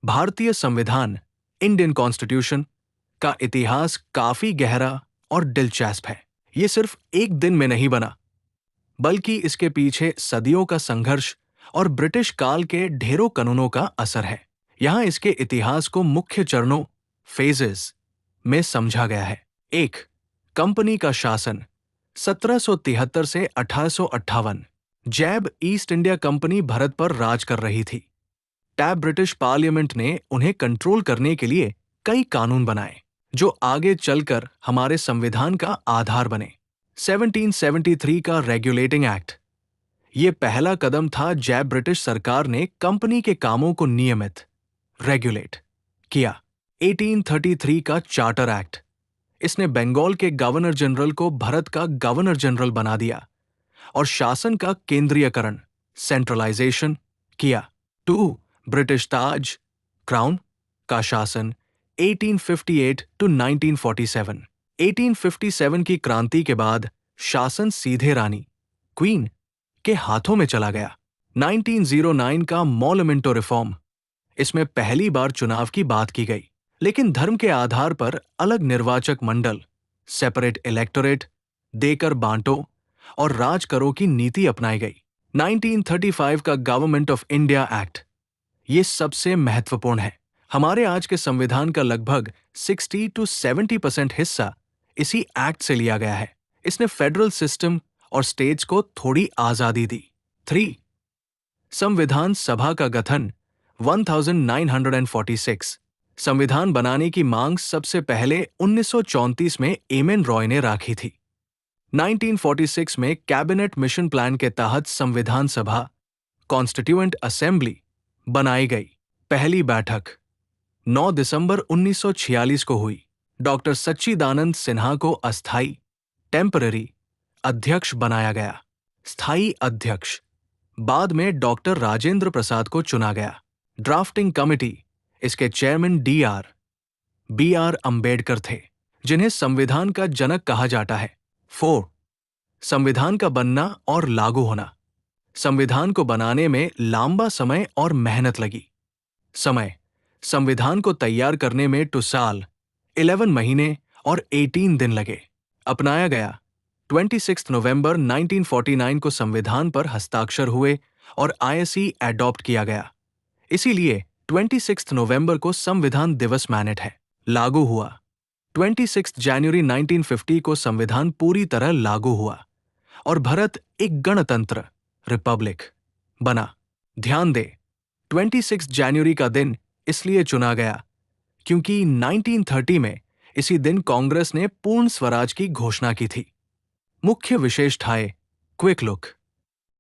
भारतीय संविधान, Indian constitution का इतिहास काफी गहरा और दिलचस्प है। ये सिर्फ एक दिन में नहीं बना, बल्कि इसके पीछे सदियों का संघर्ष और ब्रिटिश काल के ढेरों कानूनों का असर है। यहाँ इसके इतिहास को मुख्य चरणों फेजेस में समझा गया है। 1. कंपनी का शासन 1773 से 1858। जैब ईस्ट इंडिया कंपनी भारत पर राज कर रही थी। तब ब्रिटिश पार्लियामेंट ने उन्हें कंट्रोल करने के लिए कई कानून बनाए, जो आगे चलकर हमारे संविधान का आधार बने। 1773 का रेगुलेटिंग एक्ट, ये पहला कदम था जब ब्रिटिश सरकार ने कंपनी के कामों को नियमित रेगुलेट किया। 1833 का चार्टर एक्ट, इसने बंगाल के गवर्नर जनरल को भारत का गवर्नर जनरल बना दिया और शासन का केंद्रीयकरण सेंट्रलाइजेशन किया। 2. ब्रिटिश ताज क्राउन का शासन 1858 टू 1947। 1857 की क्रांति के बाद शासन सीधे रानी क्वीन के हाथों में चला गया। 1909 का मॉलमेंटो रिफॉर्म, इसमें पहली बार चुनाव की बात की गई, लेकिन धर्म के आधार पर अलग निर्वाचक मंडल सेपरेट इलेक्टोरेट देकर बांटो और राज करो की नीति अपनाई गई। 1935 का गवर्नमेंट ऑफ इंडिया एक्ट, ये सबसे महत्वपूर्ण है। हमारे आज के संविधान का लगभग 60 to 70% हिस्सा इसी एक्ट से लिया गया है। इसने फेडरल सिस्टम और स्टेट्स को थोड़ी आजादी दी। 3. संविधान सभा का गठन 1946। संविधान बनाने की मांग सबसे पहले 1934 में एमएन रॉय ने रखी थी। 1946 में कैबिनेट मिशन प्लान के तहत संविधान सभा कॉन्स्टिट्यूएंट असेंबली बनाई गई। पहली बैठक 9 दिसंबर 1946 को हुई। डॉक्टर सच्चिदानंद सिन्हा को अस्थायी टेम्पररी अध्यक्ष बनाया गया। स्थायी अध्यक्ष बाद में डॉक्टर राजेंद्र प्रसाद को चुना गया। ड्राफ्टिंग कमेटी, इसके चेयरमैन बी आर अंबेडकर थे, जिन्हें संविधान का जनक कहा जाता है। 4. संविधान का बनना और लागू होना। संविधान को बनाने में लंबा समय और मेहनत लगी। समय, संविधान को तैयार करने में 2 साल 11 महीने और 18 दिन लगे। अपनाया गया 26 नवंबर 1949 को संविधान पर हस्ताक्षर हुए और आईएससी एडॉप्ट किया गया। इसीलिए 26 नवंबर को संविधान दिवस मैनेट है। लागू हुआ 26 जनवरी 1950 को संविधान पूरी तरह लागू हुआ और भारत एक गणतंत्र रिपब्लिक बना। ध्यान दे, 26 जनवरी का दिन इसलिए चुना गया क्योंकि 1930 में इसी दिन कांग्रेस ने पूर्ण स्वराज की घोषणा की थी। मुख्य विशेषताएं, क्विक लुक।